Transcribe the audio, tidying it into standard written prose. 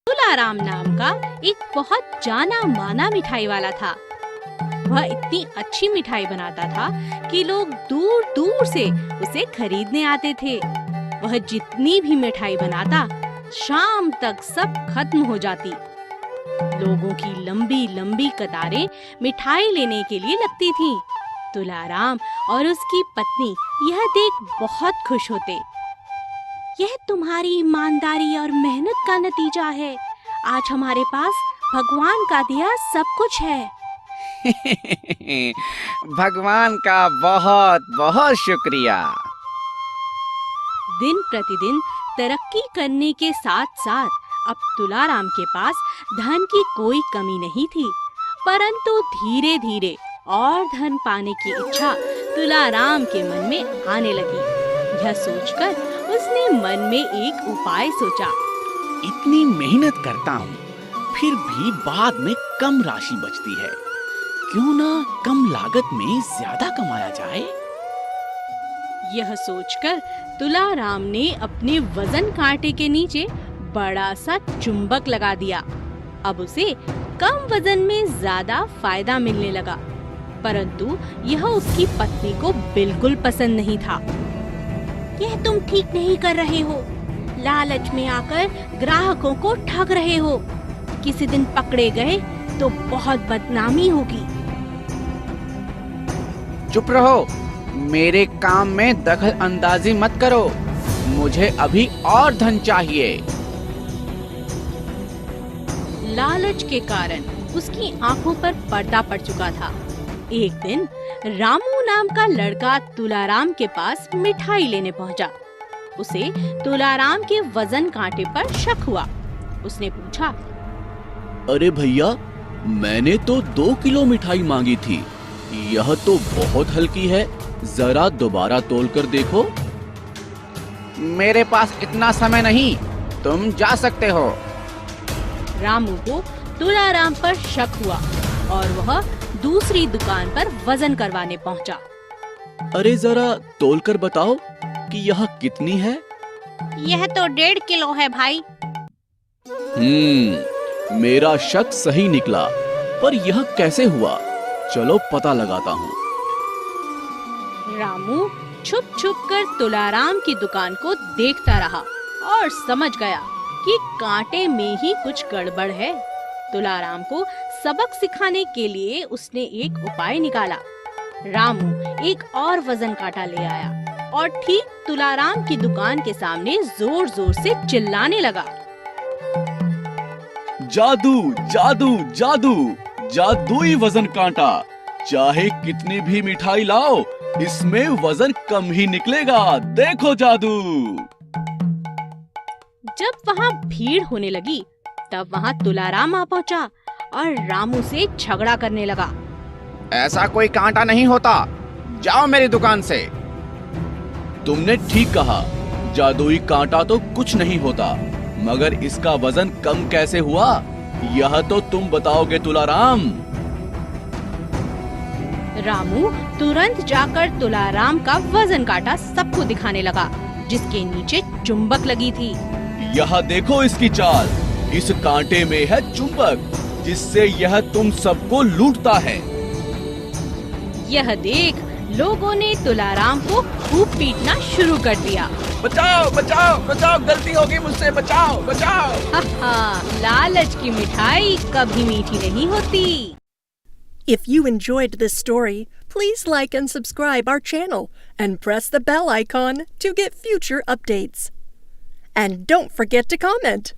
तुलाराम नाम का एक बहुत जाना माना मिठाई वाला था। वह इतनी अच्छी मिठाई बनाता था कि लोग दूर दूर से उसे खरीदने आते थे। वह जितनी भी मिठाई बनाता, शाम तक सब खत्म हो जाती। लोगों की लंबी लंबी कतारें मिठाई लेने के लिए लगती थीं। तुलाराम और उसकी पत्नी यह देख बहुत खुश होते। यह तुम्हारी ईमानदारी और मेहनत का नतीजा है। आज हमारे पास भगवान का दिया सब कुछ है। भगवान का बहुत बहुत शुक्रिया। दिन प्रतिदिन तरक्की करने के साथ साथ अब तुलाराम के पास धन की कोई कमी नहीं थी, परंतु धीरे धीरे और धन पाने की इच्छा तुलाराम के मन में आने लगी। यह सोचकर उसने मन में एक उपाय सोचा। इतनी मेहनत करता हूँ, फिर भी बाद में कम राशि बचती है। क्यों ना कम लागत में ज्यादा कमाया जाए। यह सोचकर तुलाराम ने अपने वजन कांटे के नीचे बड़ा सा चुंबक लगा दिया। अब उसे कम वजन में ज्यादा फायदा मिलने लगा, परंतु यह उसकी पत्नी को बिल्कुल पसंद नहीं था। यह तुम ठीक नहीं कर रहे हो। लालच में आकर ग्राहकों को ठग रहे हो। किसी दिन पकड़े गए तो बहुत बदनामी होगी। चुप रहो, मेरे काम में दखल अंदाजी मत करो। मुझे अभी और धन चाहिए। लालच के कारण उसकी आंखों पर पर्दा पड़ चुका था। एक दिन रामू नाम का लड़का तुलाराम के पास मिठाई लेने पहुंचा। उसे तुलाराम के वजन कांटे पर शक हुआ। उसने पूछा, अरे भैया, मैंने तो 2 किलो मिठाई मांगी थी। यह तो बहुत हल्की है, जरा दोबारा तोल कर देखो। मेरे पास इतना समय नहीं, तुम जा सकते हो। रामू को तुलाराम पर शक हुआ और वह दूसरी दुकान पर वजन करवाने पहुंचा। अरे जरा तोल कर बताओ कि यह कितनी है। यह तो 1.5 किलो है भाई। मेरा शक सही निकला, पर यह कैसे हुआ? चलो पता लगाता हूँ। रामू छुप छुप कर तुलाराम की दुकान को देखता रहा और समझ गया कि कांटे में ही कुछ गड़बड़ है। तुलाराम को सबक सिखाने के लिए उसने एक उपाय निकाला। रामू एक और वजन कांटा ले आया और ठीक तुलाराम की दुकान के सामने जोर जोर से चिल्लाने लगा। जादू जादू जादू, जादुई वजन कांटा। चाहे कितनी भी मिठाई लाओ, इसमें वजन कम ही निकलेगा। देखो जादू। जब वहाँ भीड़ होने लगी, तब वहाँ तुलाराम आ पहुँचा और रामू से झगड़ा करने लगा। ऐसा कोई कांटा नहीं होता, जाओ मेरी दुकान से। तुमने ठीक कहा, जादुई कांटा तो कुछ नहीं होता, मगर इसका वजन कम कैसे हुआ, यह तो तुम बताओगे तुलाराम। रामू तुरंत जाकर तुलाराम का वजन कांटा सबको दिखाने लगा, जिसके नीचे चुंबक लगी थी। यह देखो इसकी चाल। इस कांटे में है चुंबक, जिससे यह तुम सबको लूटता है। यह देख लोगों ने तुलाराम को खूब पीटना शुरू कर दिया। बचाओ बचाओ बचाओ, गलती होगी मुझसे, बचाओ बचाओ। लालच की मिठाई कभी मीठी नहीं होती। If you enjoyed this story, please like and subscribe our channel and press the bell icon to get future updates. And don't forget to comment.